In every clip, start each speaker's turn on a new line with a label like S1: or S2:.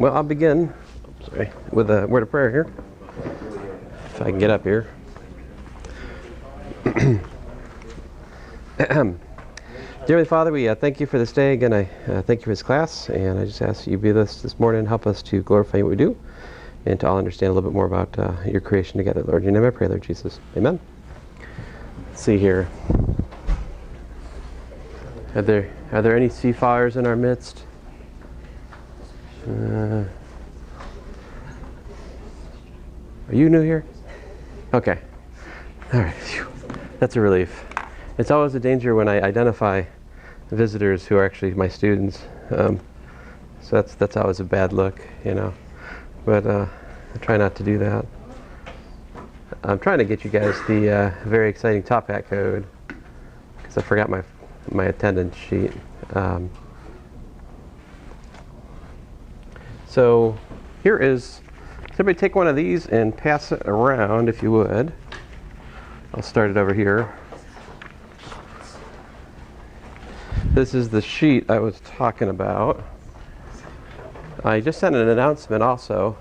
S1: Well, I'll begin with a word of prayer here, if I can get up here. Dearly Father, we thank you for this day. Again, I thank you for this class, and I just ask you to be with us this morning and help us to glorify what we do and to all understand a little bit more about your creation together, Lord. In your name I pray, Lord Jesus. Amen. Let's see here. Are there any seafarers in our midst? Are you new here? Okay. All right. Phew. That's a relief. It's always a danger when I identify visitors who are actually my students. So that's always a bad look, you know. But I try not to do that. I'm trying to get you guys the very exciting top hat code because I forgot my attendance sheet. So here is, somebody take one of these and pass it around if you would. I'll start it over here. This is the sheet I was talking about. I just sent an announcement also,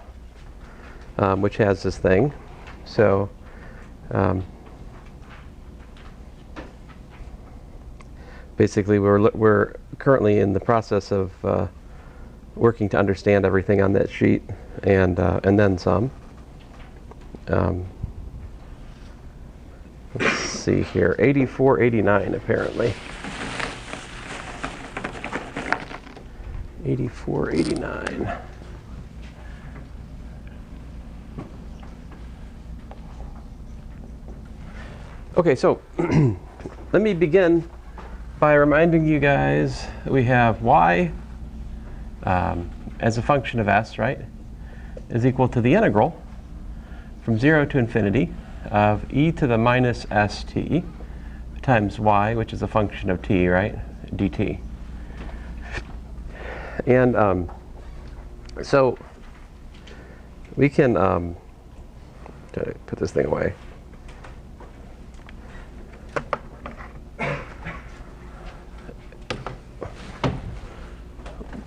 S1: which has this thing. So basically we're currently in the process of working to understand everything on that sheet and then some. Let's see here, 8489 apparently. 8489. Okay, so let me begin by reminding you guys that we have y as a function of s, right, is equal to the integral from 0 to infinity of e to the minus st times y, which is a function of t, right, dt. And so we can try to put this thing away.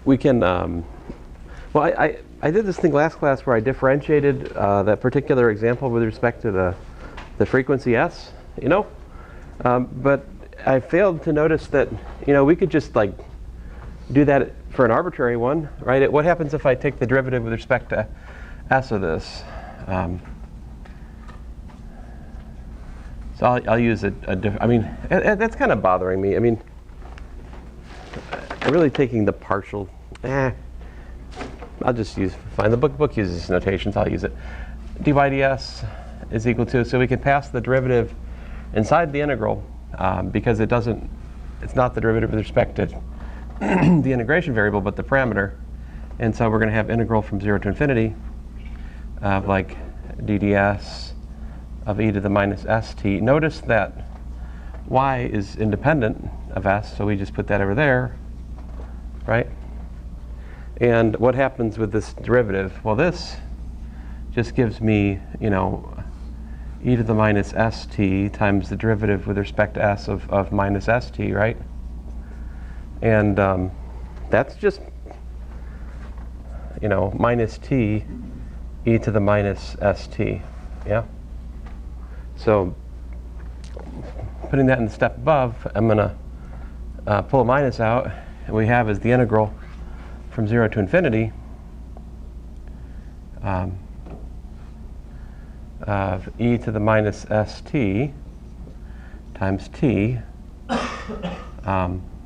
S1: We can, well, I did this thing last class where I differentiated that particular example with respect to the frequency s, you know, but I failed to notice that, you know, we could just like do that for an arbitrary one, right? What happens if I take the derivative with respect to s of this? So I'll use I mean, that's kind of bothering me. I mean, I'm really taking the partial. I'll just use, fine, the book uses notations, I'll use it. dy ds is equal to, so we can pass the derivative inside the integral because it's not the derivative with respect to the integration variable, but the parameter. And so we're going to have integral from 0 to infinity of like dds of e to the minus st. Notice that y is independent of s, so we just put that over there, right? And what happens with this derivative? Well, this just gives me, you know, e to the minus st times the derivative with respect to s of minus st, right? And that's just, you know, minus t e to the minus st, yeah? So putting that in the step above, I'm going to pull a minus out, and we have is the integral from 0 to infinity of e to the minus st times t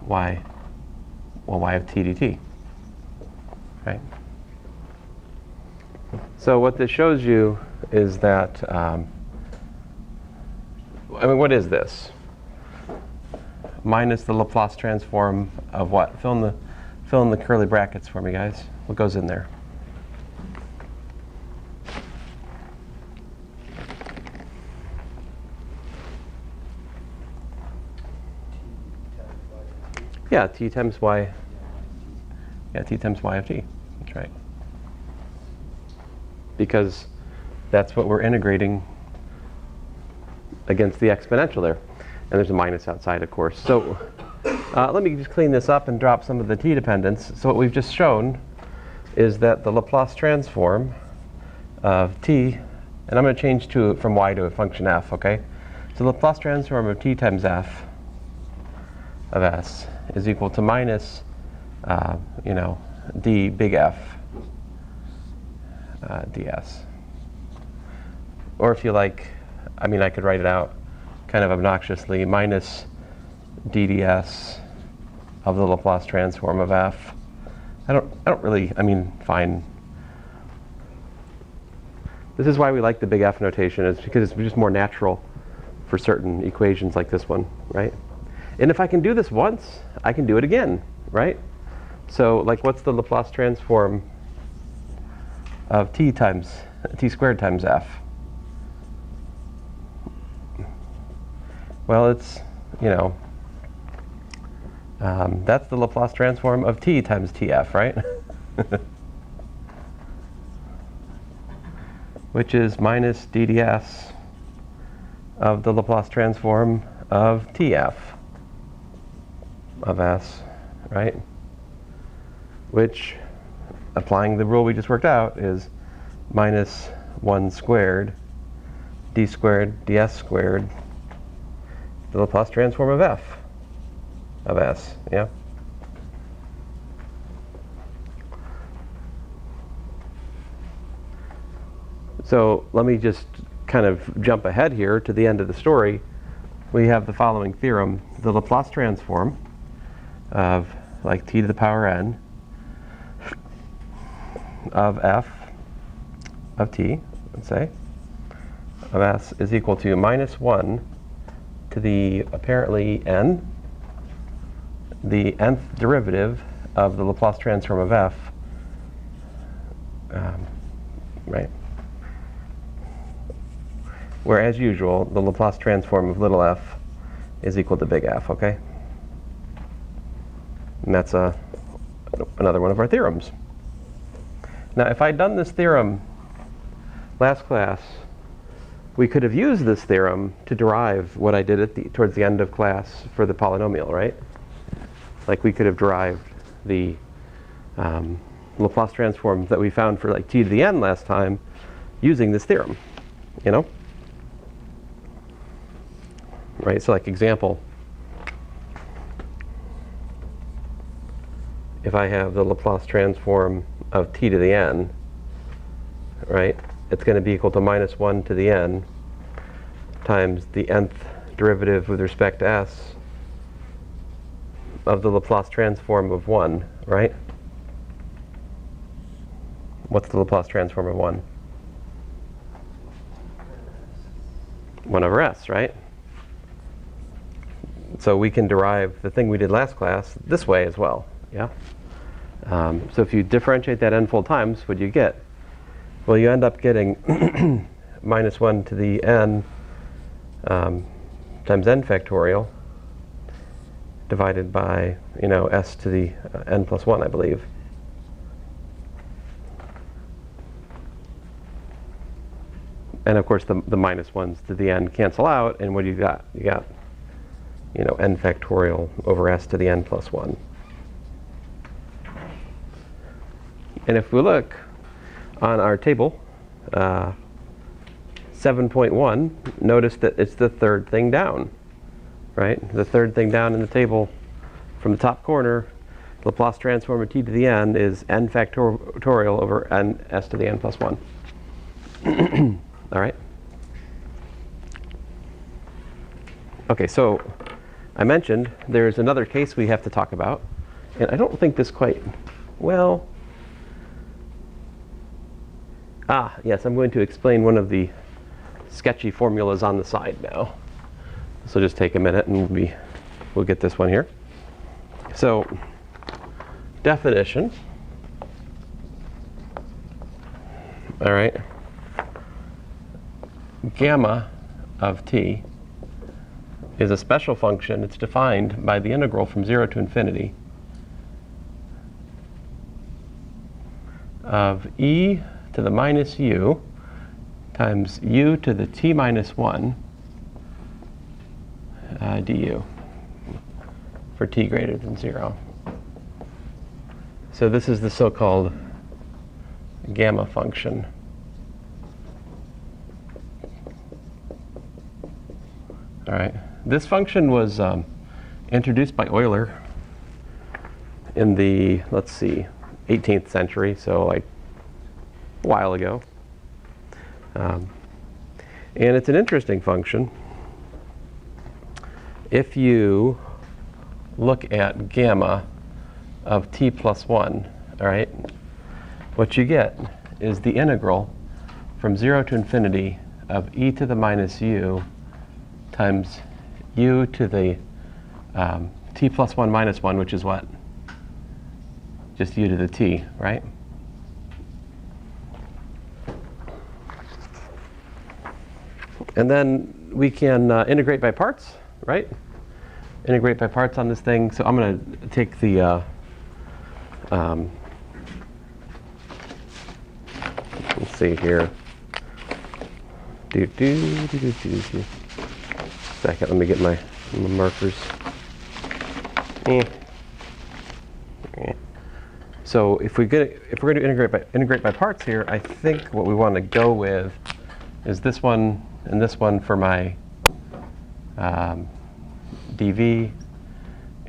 S1: y of t dt, right? So what this shows you is that, I mean, what is this? Minus the Laplace transform of what? Fill in the curly brackets for me, guys. What goes in there? Yeah, t times y. Yeah, t times y of t. That's right. Because that's what we're integrating against the exponential there. And there's a minus outside, of course. So let me just clean this up and drop some of the t dependence. So what we've just shown is that the Laplace transform of t, and I'm going to change from y to a function f, okay? So the Laplace transform of t times f of s is equal to minus, d big F ds. Or if you like, I could write it out kind of obnoxiously, minus dds of the Laplace transform of f. I don't really, fine. This is why we like the big F notation, is because it's just more natural for certain equations like this one, right? And if I can do this once, I can do it again, right? So, like, what's the Laplace transform of t squared times f? Well, it's, that's the Laplace transform of t times tf, right? Which is minus dds of the Laplace transform of tf of s, right? Which, applying the rule we just worked out, is minus 1 squared d squared ds squared, the Laplace transform of f of s, yeah? So let me just kind of jump ahead here to the end of the story. We have the following theorem. The Laplace transform of, like, t to the power n of f of t, let's say, of s is equal to minus 1 to the apparently n, the nth derivative of the Laplace transform of f, right? Where, as usual, the Laplace transform of little f is equal to big F, okay? And that's another one of our theorems. Now, if I'd done this theorem last class, we could have used this theorem to derive what I did towards the end of class for the polynomial, right? Like, we could have derived the Laplace transform that we found for, like, t to the n last time using this theorem, Right, so like example, if I have the Laplace transform of t to the n, right, it's going to be equal to minus 1 to the n times the nth derivative with respect to s of the Laplace transform of 1, right? What's the Laplace transform of 1? 1 over s, right? So we can derive the thing we did last class this way as well, yeah? So if you differentiate that n-fold times, what do you get? Well, you end up getting minus 1 to the n times n factorial divided by, s to the n plus 1, I believe. And of course, the minus 1s to the n cancel out, and what do you got? You got, n factorial over s to the n plus 1. And if we look on our table, 7.1, notice that it's the third thing down, right? The third thing down in the table from the top corner, Laplace transform of t to the n is n factorial over n s to the n plus 1. All right? Okay, so I mentioned there's another case we have to talk about, and I don't think this quite, well, yes, I'm going to explain one of the sketchy formulas on the side now. So just take a minute and we'll get this one here. So, definition. All right. Gamma of t is a special function. It's defined by the integral from 0 to infinity of e to the minus u times u to the t minus 1 du for t greater than 0. So this is the so-called gamma function. All right, this function was introduced by Euler in the, let's see, 18th century, so like a while ago. And it's an interesting function. If you look at gamma of t plus 1, all right, what you get is the integral from 0 to infinity of e to the minus u times u to the t plus 1 minus 1, which is what? Just u to the t, right? And then we can integrate by parts, right? Integrate by parts on this thing. So I'm going to take the let's see here. Second, let me get my markers. So if we're going to integrate by parts here, I think what we want to go with is this one and this one for my dv,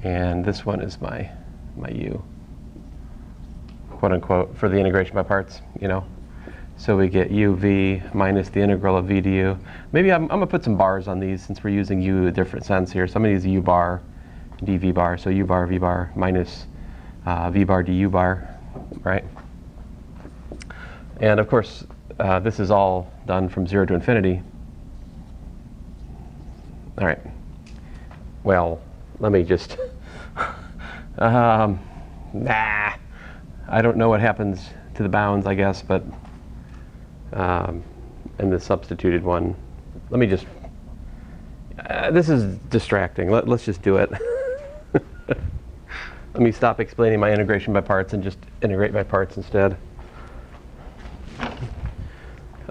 S1: and this one is my u, quote unquote, for the integration by parts, you know. So we get uv minus the integral of v du. Maybe I'm going to put some bars on these since we're using u in a different sense here. So I'm going to use u bar, dv bar, so u bar, v bar minus v bar du bar, right? And of course, this is all done from 0 to infinity. All right. Well, let me just, I don't know what happens to the bounds, I guess, but in the substituted one, let me just, this is distracting. Let's just do it. Let me stop explaining my integration by parts and just integrate by parts instead.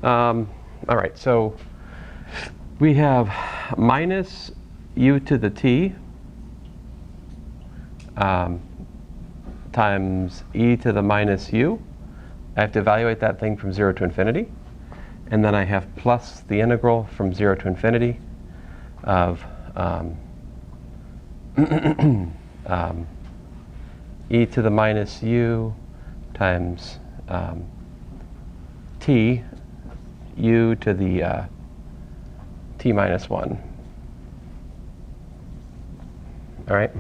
S1: All right, so we have minus u to the t times e to the minus u. I have to evaluate that thing from 0 to infinity. And then I have plus the integral from 0 to infinity of e to the minus u times t u to the t minus 1. All right?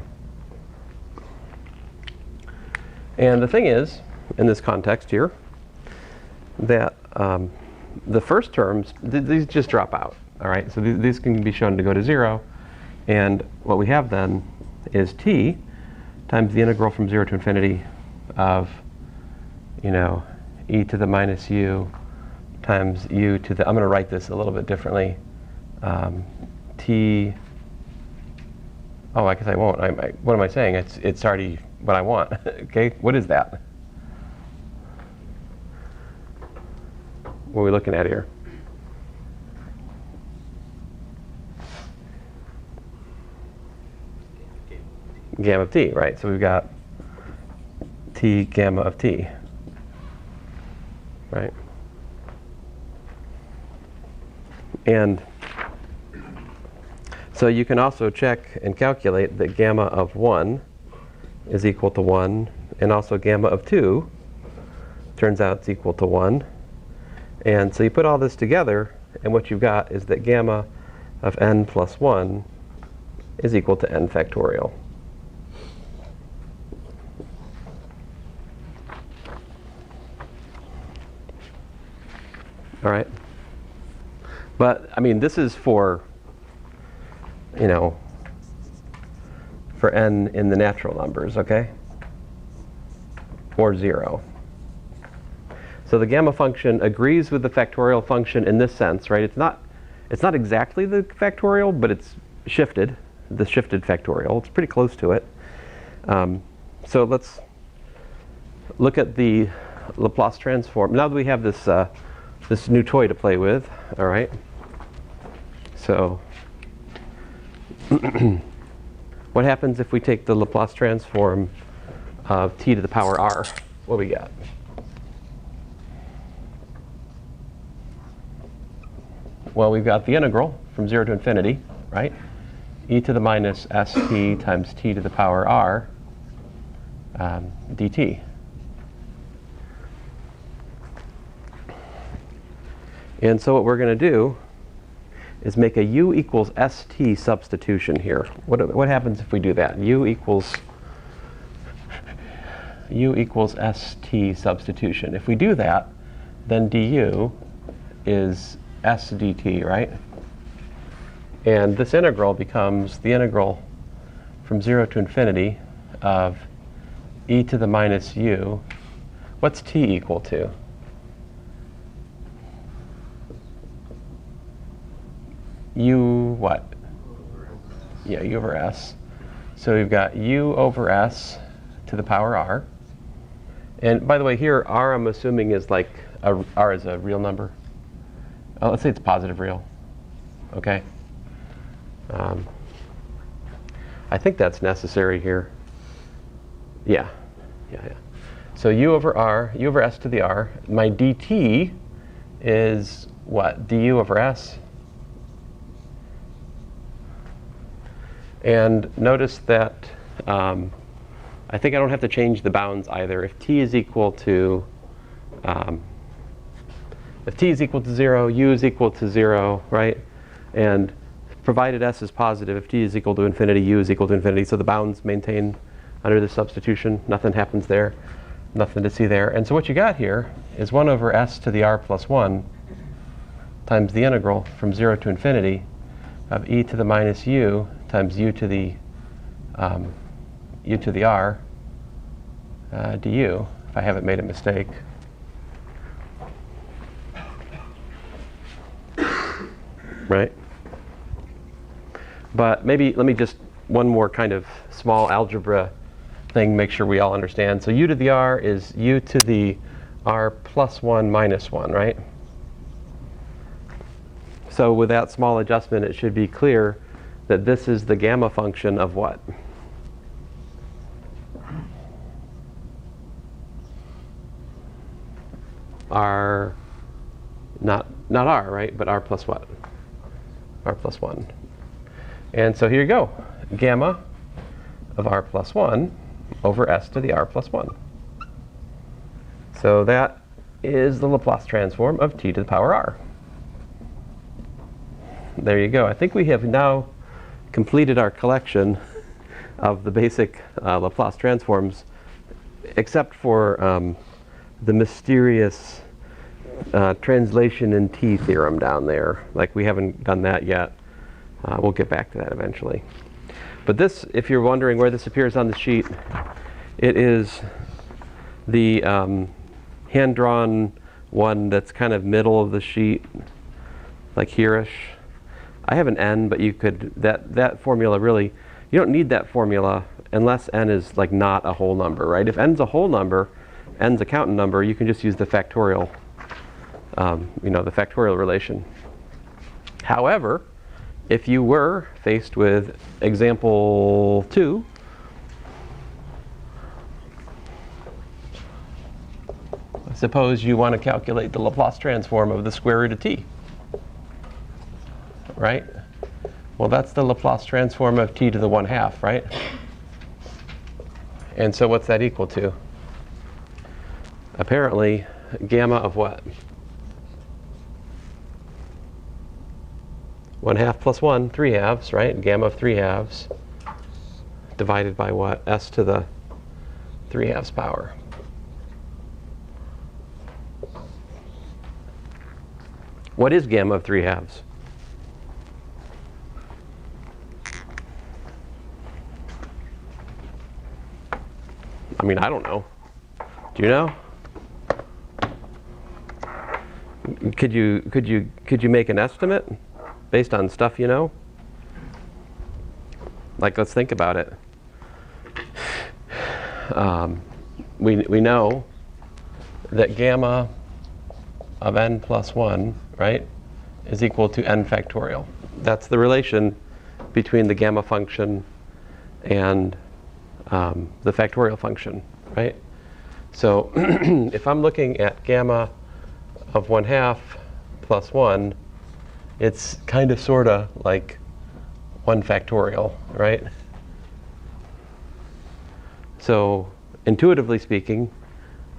S1: And the thing is, in this context here, that the first terms, these just drop out. All right? So these can be shown to go to 0. And what we have then is t times the integral from 0 to infinity of, you know, e to the minus u times u to the, I'm going to write this a little bit differently, t, oh, I guess I won't. What am I saying? It's already what I want. Okay, what is that? What are we looking at here? Gamma of t, right? So we've got t gamma of t, right? And so you can also check and calculate that gamma of 1 is equal to 1, and also gamma of 2 turns out it's equal to 1. And so you put all this together, and what you've got is that gamma of n plus 1 is equal to n factorial. All right? But, I mean, this is for, you know, for n in the natural numbers, okay? Or 0. So the gamma function agrees with the factorial function in this sense, right? It's not exactly the factorial, but it's shifted, the shifted factorial. It's pretty close to it. So let's look at the Laplace transform. Now that we have this, this new toy to play with, all right? So what happens if we take the Laplace transform of t to the power r? What do we got? Well, we've got the integral from 0 to infinity, right? E to the minus st times t to the power r dt. And so what we're going to do is make a u equals st substitution here. What happens if we do that? U equals st substitution. If we do that, then du is s dt, right? And this integral becomes the integral from 0 to infinity of e to the minus u. What's t equal to? U what? Yeah, u over s. So we've got u over s to the power r. And by the way, here r I'm assuming is like r is a real number. Oh, let's say it's positive real. Okay. I think that's necessary here. Yeah. So u over s to the r. My dt is what? Du over s. And notice that I think I don't have to change the bounds either. If t is equal to 0, u is equal to 0, right? And provided s is positive, if t is equal to infinity, u is equal to infinity. So the bounds maintain under the substitution. Nothing happens there. Nothing to see there. And so what you got here is 1 over s to the r plus 1 times the integral from 0 to infinity of e to the minus u times u to the r du, if I haven't made a mistake. Right? But maybe let me just one more kind of small algebra thing, make sure we all understand. So u to the r is u to the r plus 1 minus 1, right? So with that small adjustment, it should be clear that this is the gamma function of what? R, not r, right? But r plus what? R plus 1. And so here you go. Gamma of r plus 1 over s to the r plus 1. So that is the Laplace transform of t to the power r. There you go. I think we have now completed our collection of the basic Laplace transforms, except for the mysterious translation in t theorem down there. Like, we haven't done that yet. We'll get back to that eventually. But this, if you're wondering where this appears on the sheet, it is the hand-drawn one that's kind of middle of the sheet, like here-ish. I have an n, but you could, that formula really, you don't need that formula unless n is like not a whole number, right? If n's a whole number, n's a counting number, you can just use the factorial, the factorial relation. However, if you were faced with example 2, suppose you want to calculate the Laplace transform of the square root of t. Right? Well, that's the Laplace transform of t to the 1/2, right? And so what's that equal to? Apparently, gamma of what? 1/2 plus 1, 3/2, right? Gamma of 3/2 divided by what? S to the 3/2 power. What is gamma of 3/2? I mean, I don't know. Do you know? Could you make an estimate based on stuff you know? Like, let's think about it. We know that gamma of n plus 1, right, is equal to n factorial. That's the relation between the gamma function and the factorial function, right? So if I'm looking at gamma of 1/2 plus 1 it's kind of sort of like 1 factorial, right? So intuitively speaking,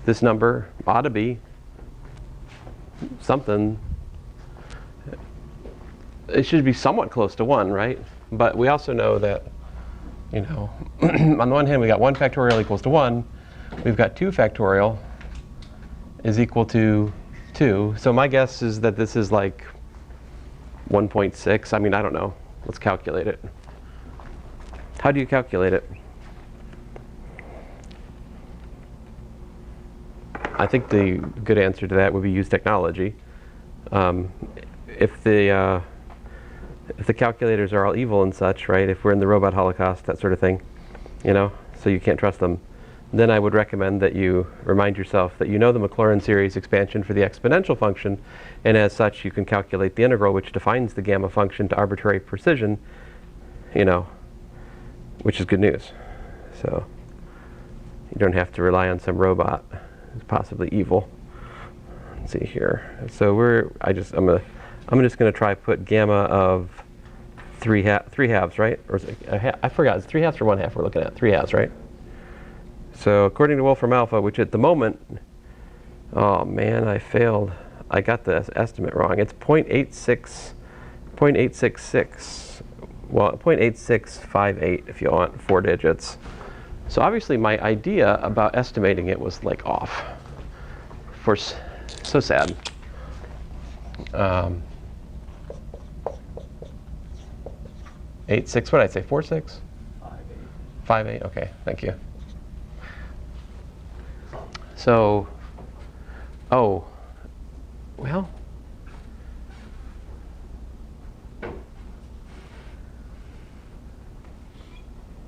S1: this number ought to be something. It should be somewhat close to 1, right? But we also know that, you know, on the one hand, we got 1 factorial equals to 1. We've got 2 factorial is equal to 2. So my guess is that this is like 1.6. I mean, I don't know. Let's calculate it. How do you calculate it? I think the good answer to that would be use technology. If the calculators are all evil and such, right? If we're in the robot holocaust, that sort of thing, you know, so you can't trust them, then I would recommend that you remind yourself that you know the Maclaurin series expansion for the exponential function, and as such you can calculate the integral which defines the gamma function to arbitrary precision, you know, which is good news. So you don't have to rely on some robot who's possibly evil. Let's see here. So I'm just gonna try put gamma of 3 halves, right? Or is it I forgot, it's 3 halves or 1/2 we're looking at? 3 halves, right? So according to Wolfram alpha, which at the moment, oh man, I failed. I got the estimate wrong. It's 0.866, well, 0.8658 if you want 4 digits. So obviously my idea about estimating it was like off. So sad. 8.6, what did I say, 4.6? 5.8, okay, thank you. So, oh, well,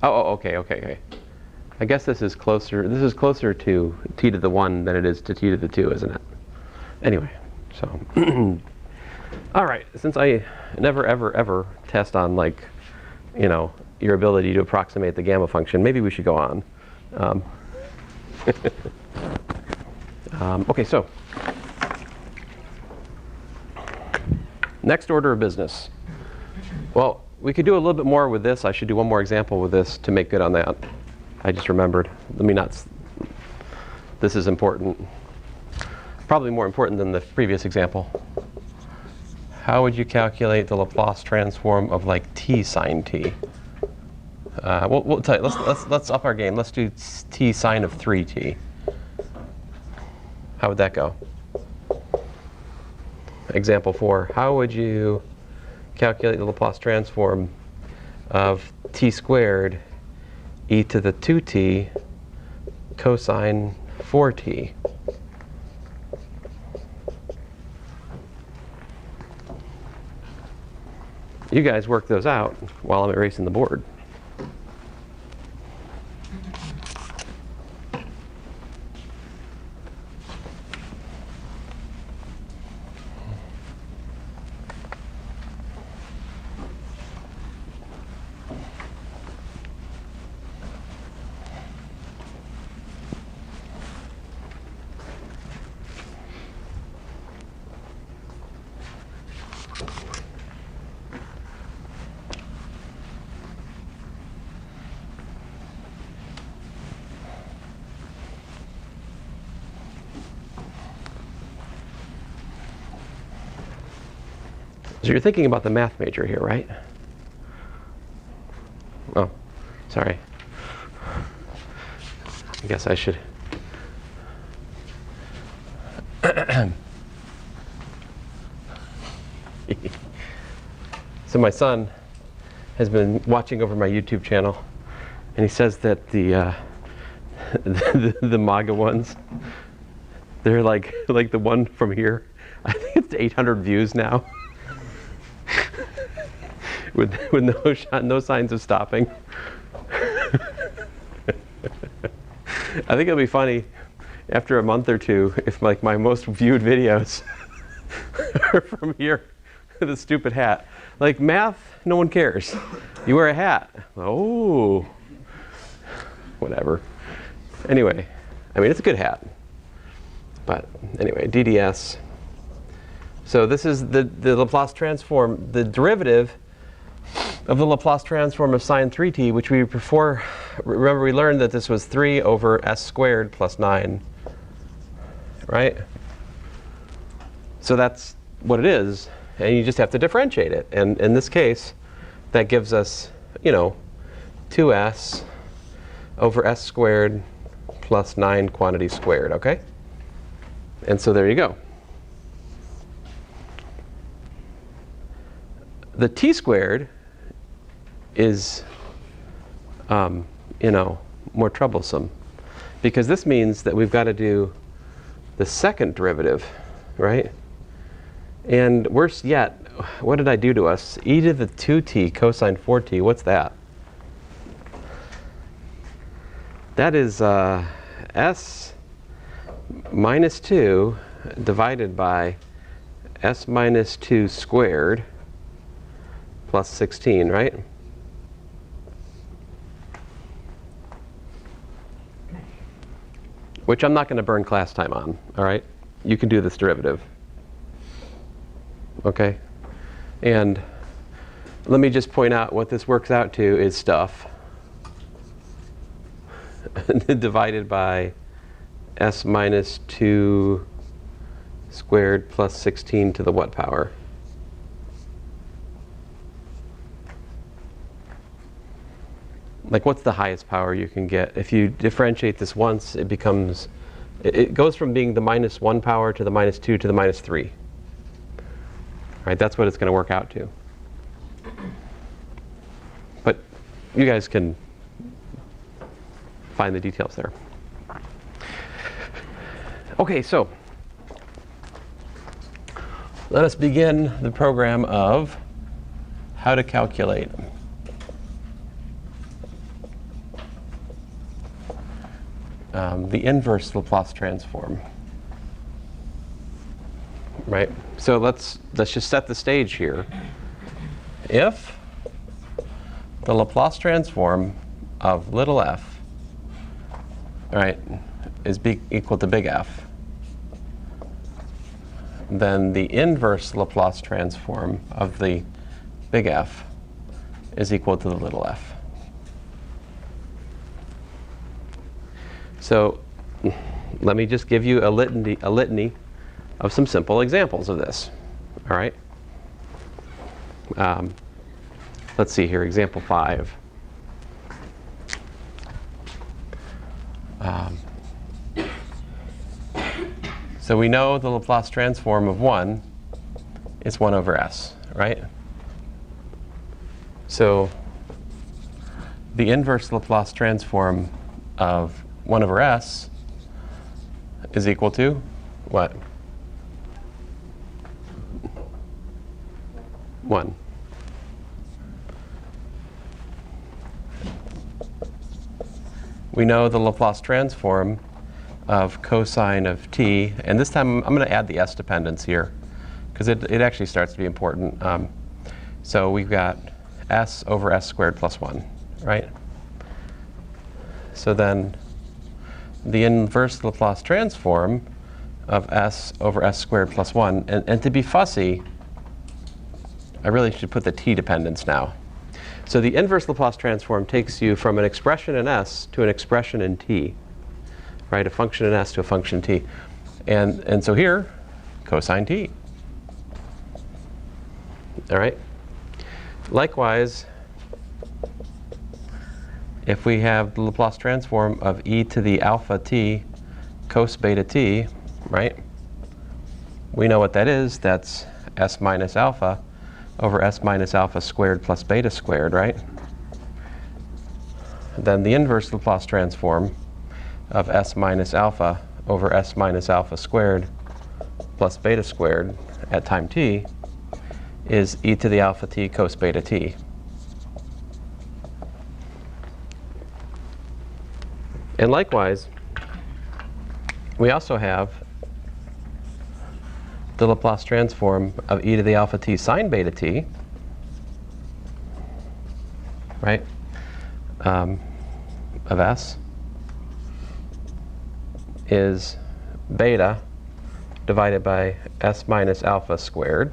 S1: okay. I guess this is closer to t to the 1 than it is to t to the 2, isn't it? Anyway, so, all right, since I never, ever test on, like, you know, your ability to approximate the gamma function, maybe we should go on. Okay, so next order of business. Well, we could do a little bit more with this. I should do one more example with this to make good on that. I just remembered. This is important. Probably more important than the previous example. How would you calculate the Laplace transform of like t sine t? We'll tell you. Let's up our game. Let's do t sine of 3t. How would that go? Example 4. How would you calculate the Laplace transform of t squared e to the 2t cosine 4t? You guys work those out while I'm erasing the board. So you're thinking about the math major here, right? Oh, sorry. I guess I should. So my son has been watching over my YouTube channel, and he says that the MAGA ones, they're like the one from here. I think it's 800 views now. with no signs of stopping. I think it'll be funny after a month or two if like my most viewed videos are from here. The stupid hat. Like math, no one cares. You wear a hat. Oh, whatever. Anyway, I mean it's a good hat. But anyway, DDS. So this is the Laplace transform, the derivative of the Laplace transform of sine 3t, which we before, remember we learned that this was 3 over s squared plus 9, right? So that's what it is, and you just have to differentiate it. And in this case, that gives us, 2s over s squared plus 9 quantity squared, okay? And so there you go. The t squared is, more troublesome, because this means that we've got to do the second derivative, right? And worse yet, what did I do to us? E to the 2t cosine 4t, what's that? That is s minus 2 divided by s minus 2 squared plus 16, right? Which I'm not going to burn class time on, all right? You can do this derivative. Okay? And let me just point out what this works out to is stuff divided by s minus 2 squared plus 16 to the what power? Like, what's the highest power you can get? If you differentiate this once, it becomes, it goes from being the minus 1 power to the minus 2 to the minus 3. Right, that's what it's going to work out to. But you guys can find the details there. Okay, so let us begin the program of how to calculate the inverse Laplace transform. Right? So let's just set the stage here. If the Laplace transform of little f, right, is equal to big F, then the inverse Laplace transform of the big F is equal to the little f. So let me just give you a litany of some simple examples of this. All right? Let's see here, example 5. So we know the Laplace transform of 1 is 1 over s, right? So the inverse Laplace transform of 1 over s is equal to what? 1. We know the Laplace transform of cosine of t, and this time I'm going to add the s dependence here, because it actually starts to be important. So we've got s over s squared plus 1, right? So then the inverse Laplace transform of s over s squared plus 1, and to be fussy, I really should put the t dependence now. So the inverse Laplace transform takes you from an expression in s to an expression in t, right? A function in s to a function in t. And so here, cosine t. All right? Likewise, if we have the Laplace transform of e to the alpha t cos beta t, right? We know what that is. That's s minus alpha over s minus alpha squared plus beta squared, right? Then the inverse Laplace transform of s minus alpha over s minus alpha squared plus beta squared at time t is e to the alpha t cos beta t. And likewise, we also have the Laplace transform of e to the alpha t sine beta t, right, of s is beta divided by s minus alpha squared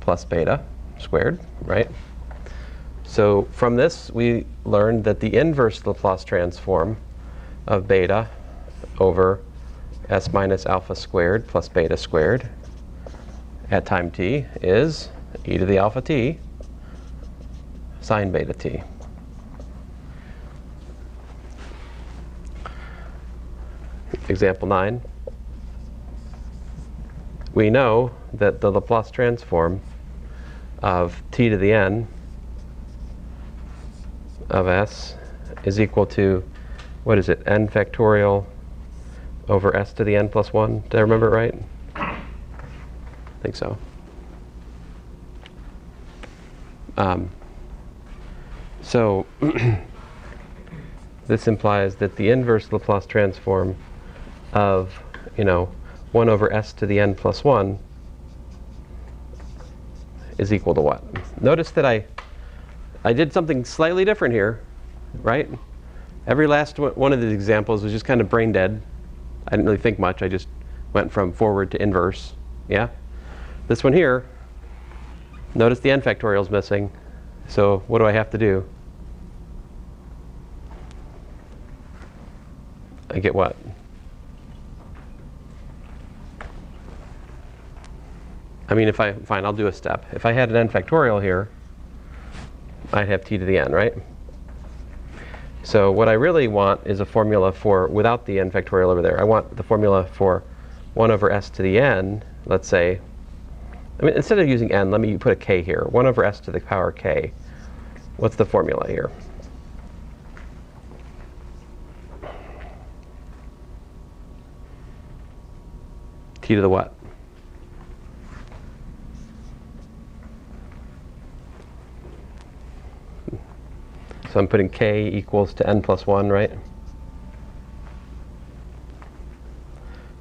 S1: plus beta squared, right? So from this, we learned that the inverse Laplace transform of beta over s minus alpha squared plus beta squared at time t is e to the alpha t sine beta t. Example 9. We know that the Laplace transform of t to the n of s is equal to, what is it, n factorial over s to the n plus 1. Did I remember it right? I think so. So this implies that the inverse Laplace transform of, 1 over s to the n plus 1 is equal to what? Notice that I did something slightly different here, right? Every last one of these examples was just kind of brain dead. I didn't really think much. I just went from forward to inverse. Yeah? This one here, notice the n factorial is missing. So what do I have to do? I get what? I mean, fine, I'll do a step. If I had an n factorial here, I'd have t to the n, right? So what I really want is a formula for, without the n factorial over there, I want the formula for 1 over s to the n, let's say, instead of using n, let me put a k here. 1 over s to the power k. What's the formula here? T to the what? So I'm putting k equals to n plus 1, right?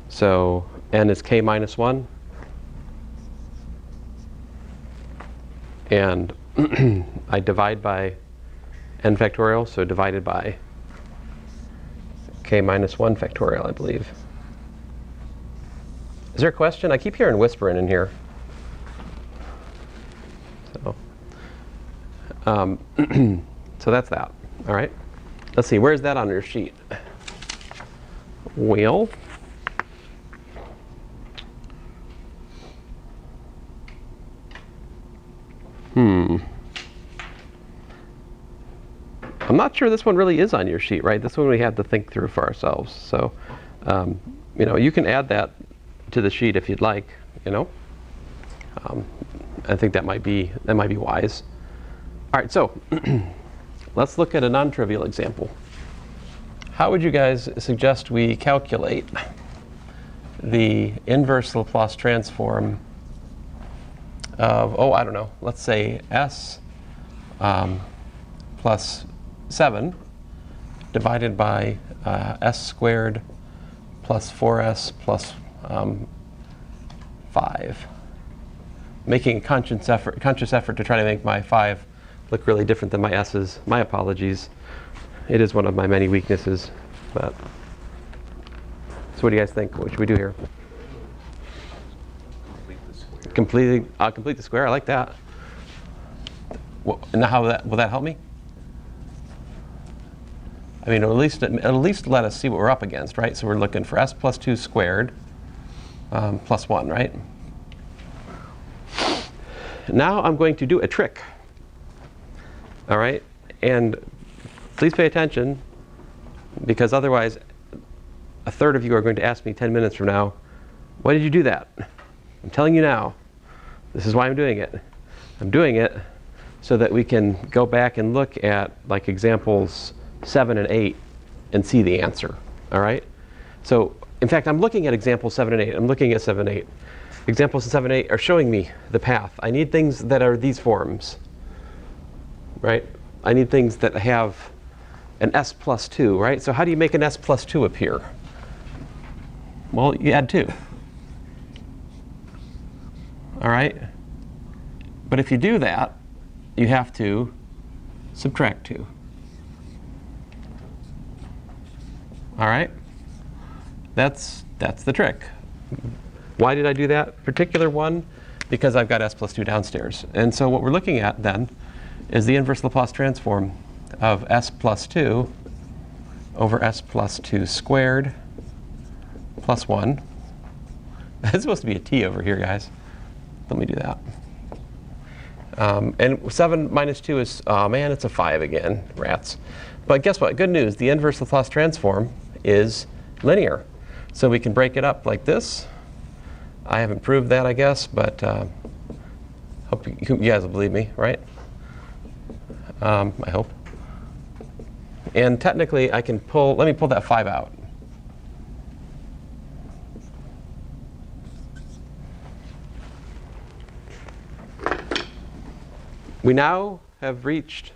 S1: So n is k minus 1. And I divide by n factorial, so divided by k minus 1 factorial, I believe. Is there a question? I keep hearing whispering in here. So, so that's that. All right. Let's see. Where's that on your sheet? Well, I'm not sure this one really is on your sheet, right? This one we have to think through for ourselves. So, you can add that to the sheet if you'd like. I think that might be wise. All right. So. Let's look at a non-trivial example. How would you guys suggest we calculate the inverse Laplace transform of, I don't know, let's say s plus 7 divided by s squared plus 4s plus 5. Making a conscious effort to try to make my 5 look really different than my s's. My apologies. It is one of my many weaknesses. But so what do you guys think? What should we do here? Complete the square. I like that. Now will that help me? I mean, at least let us see what we're up against, right? So we're looking for s plus 2 squared plus 1, right? Now I'm going to do a trick. All right, and please pay attention, because otherwise a third of you are going to ask me 10 minutes from now, why did you do that? I'm telling you now, this is why I'm doing it. I'm doing it so that we can go back and look at like examples 7 and 8 and see the answer, all right? So in fact, I'm looking at examples 7 and 8. I'm looking at 7 and 8. Examples 7 and 8 are showing me the path. I need things that are these forms. Right? I need things that have an s plus 2, right? So how do you make an s plus 2 appear? Well, you add 2. All right? But if you do that, you have to subtract 2. All right? That's the trick. Why did I do that particular one? Because I've got s plus 2 downstairs. And so what we're looking at then is the inverse Laplace transform of s plus 2 over s plus 2 squared plus 1. That's supposed to be a t over here, guys. Let me do that. And 7 minus 2 is, oh man, it's a 5 again, rats. But guess what? Good news. The inverse Laplace transform is linear. So we can break it up like this. I haven't proved that, I guess, but hope you guys will believe me, right? I hope. And technically, I can pull, let me pull that 5 out. We now have reached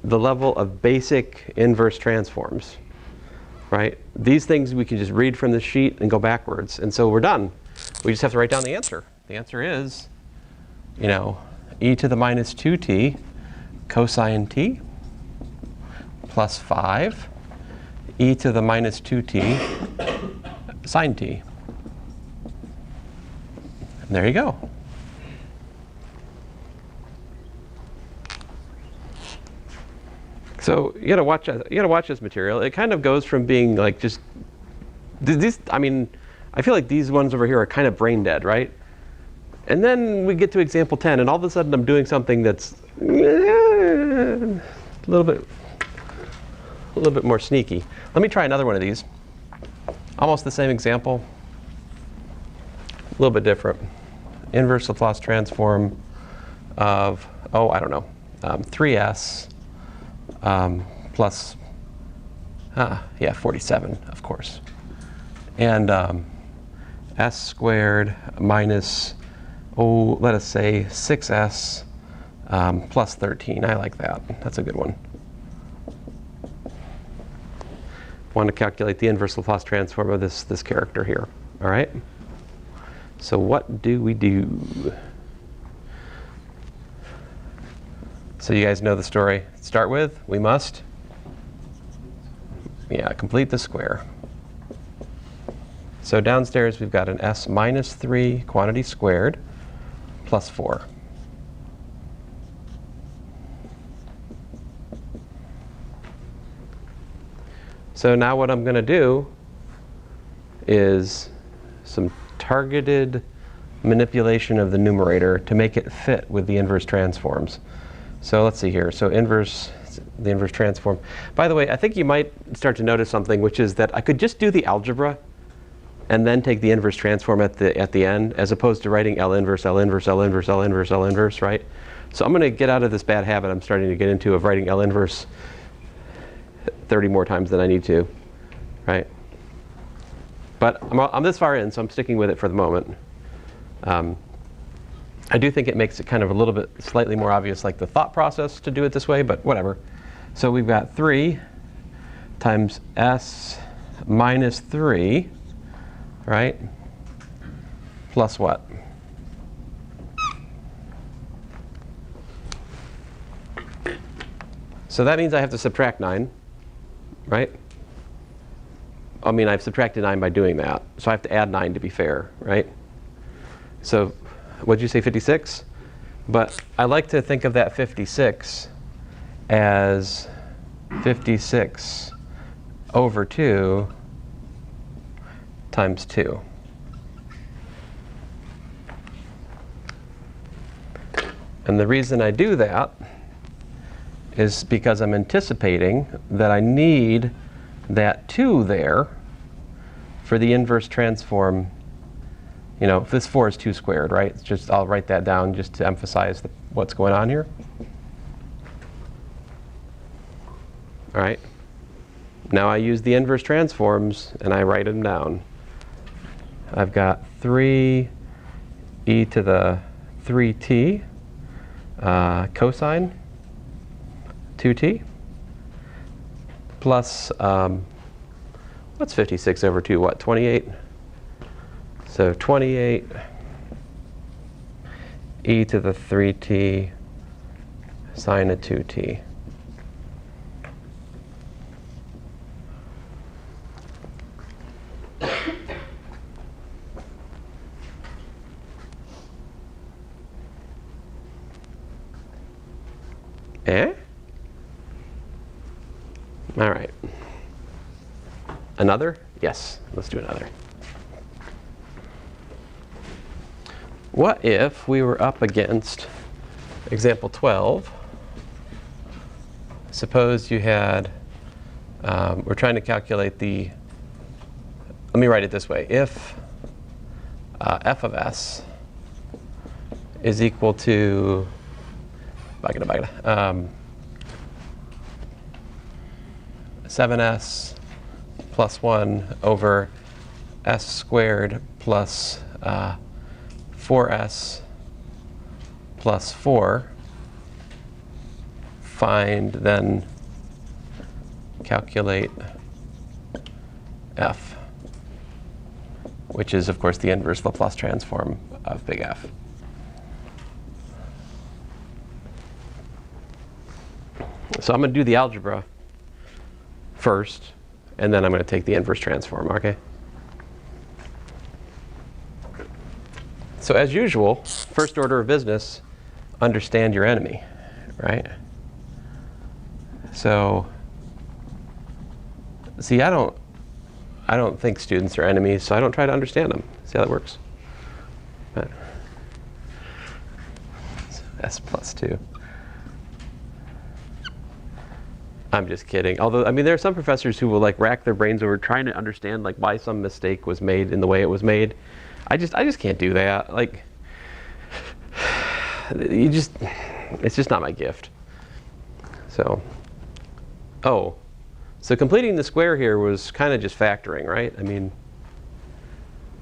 S1: the level of basic inverse transforms, right? These things we can just read from the sheet and go backwards. And so we're done. We just have to write down the answer. The answer is, you know, e to the minus 2t cosine t plus 5 e to the minus 2t sine t. And there you go. So you gotta watch this material. It kind of goes from being like just these. I mean, I feel like these ones over here are kind of brain dead, right? And then we get to example 10, and all of a sudden I'm doing something that's a little bit more sneaky. Let me try another one of these. Almost the same example, a little bit different. Inverse Laplace transform of, oh, I don't know, 3s. Plus, 47, of course. And s squared minus, let us say 6s plus 13. I like that. That's a good one. Want to calculate the inverse Laplace transform of this character here. All right? So what do we do? So you guys know the story. Start with, we must, complete the square. So downstairs we've got an s minus 3 quantity squared plus 4. So now what I'm going to do is some targeted manipulation of the numerator to make it fit with the inverse transforms. So let's see here. So the inverse transform. By the way, I think you might start to notice something, which is that I could just do the algebra and then take the inverse transform at the end, as opposed to writing L inverse, L inverse, L inverse, L inverse, L inverse, right? So I'm going to get out of this bad habit I'm starting to get into of writing L inverse 30 more times than I need to, right? But I'm this far in, so I'm sticking with it for the moment. I do think it makes it kind of a little bit slightly more obvious, like the thought process to do it this way, but whatever. So we've got 3 times s minus 3, right? Plus what? So that means I have to subtract 9, right? I mean, I've subtracted 9 by doing that. So I have to add 9 to be fair, right? So what did you say, 56? But I like to think of that 56 as 56 over 2 times 2. And the reason I do that is because I'm anticipating that I need that 2 there for the inverse transform. You know, if this 4 is 2 squared, right? It's just, I'll write that down just to emphasize what's going on here. All right. Now I use the inverse transforms and I write them down. I've got 3 e to the 3t cosine 2t plus, what's 56 over 2? What, 28? So 28 e to the 3t sine of 2t. Eh? All right. Another? Yes, let's do another. What if we were up against example 12? Suppose you had, we're trying to calculate the, let me write it this way. If f of s is equal to 7s plus 1 over s squared plus 4s plus 4, find, then calculate f, which is, of course, the inverse Laplace transform of big F. So I'm going to do the algebra first, and then I'm going to take the inverse transform, okay? So as usual, first order of business, understand your enemy, right? So, see, I don't think students are enemies, so I don't try to understand them. See how that works? But, so s plus 2. I'm just kidding. Although, I mean, there are some professors who will like rack their brains over trying to understand like why some mistake was made in the way it was made. I just can't do that. Like, it's just not my gift. So, so completing the square here was kind of just factoring, right? I mean,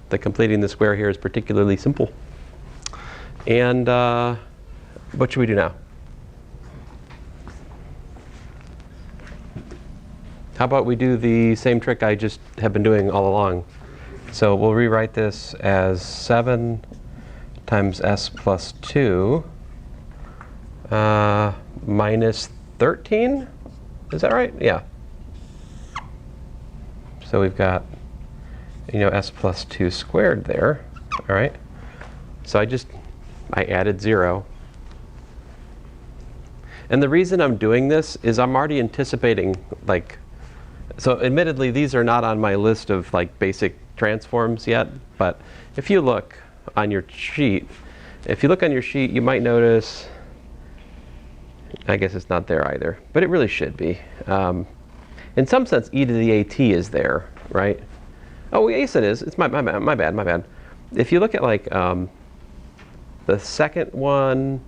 S1: the completing the square here is particularly simple. And what should we do now? How about we do the same trick I just have been doing all along? So we'll rewrite this as 7 times s plus 2 minus 13. Is that right? Yeah. So we've got, s plus 2 squared there. All right. So I added 0. And the reason I'm doing this is I'm already anticipating, like, so admittedly, these are not on my list of like basic transforms yet, but if you look on your sheet, you might notice, I guess it's not there either, but it really should be. In some sense, e to the at is there, right? Oh, yes, it is. It's my bad. If you look at like the second one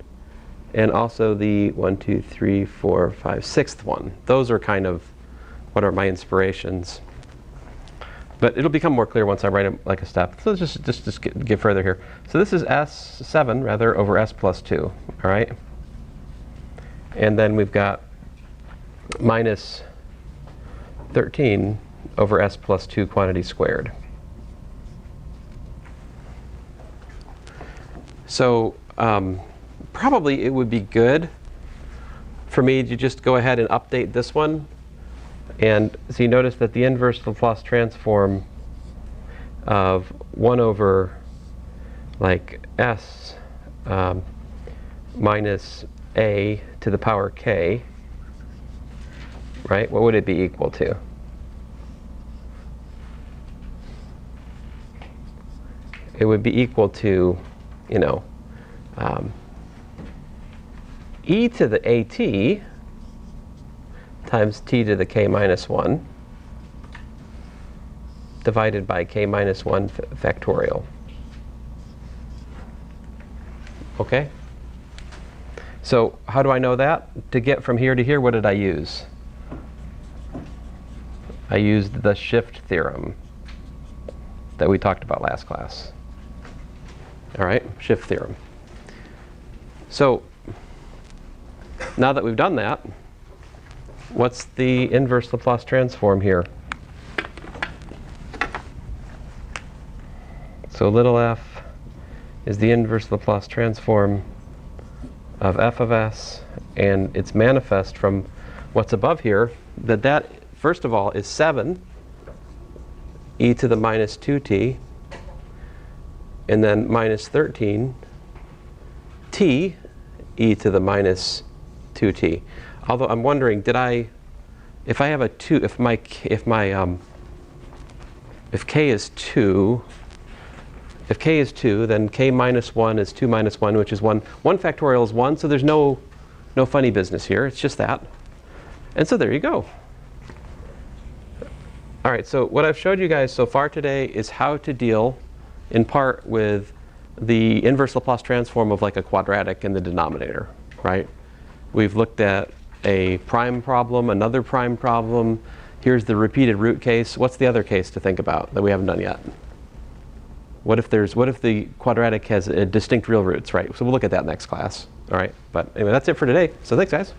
S1: and also the 1, 2, 3, 4, 5, 6th one, those are kind of what are my inspirations. But it'll become more clear once I write them like a step. So let's just get further here. So this is S7 rather over S plus 2, all right? And then we've got minus 13 over S plus 2 quantity squared. So probably it would be good for me to just go ahead and update this one. And so you notice that the inverse Laplace transform of 1 over like s minus a to the power k, right? What would it be equal to? It would be equal to, e to the at times t to the k minus 1 divided by k minus 1 factorial. Okay? So how do I know that? To get from here to here, what did I use? I used the shift theorem that we talked about last class. All right, shift theorem. So now that we've done that, what's the inverse Laplace transform here? So little f is the inverse Laplace transform of f of s, and it's manifest from what's above here that first of all is 7 e to the minus 2t, and then minus 13 t e to the minus 2t. Although I'm wondering, if I have a 2, if k is 2, if k is 2, then k minus 1 is 2 minus 1, which is 1. 1 factorial is 1, so there's no funny business here. It's just that. And so there you go. All right, so what I've showed you guys so far today is how to deal, in part, with the inverse Laplace transform of like a quadratic in the denominator, right? We've looked at a prime problem, another prime problem. Here's the repeated root case. What's the other case to think about that we haven't done yet? What if the quadratic has distinct real roots, right? So we'll look at that next class. All right, but anyway, that's it for today. So thanks, guys.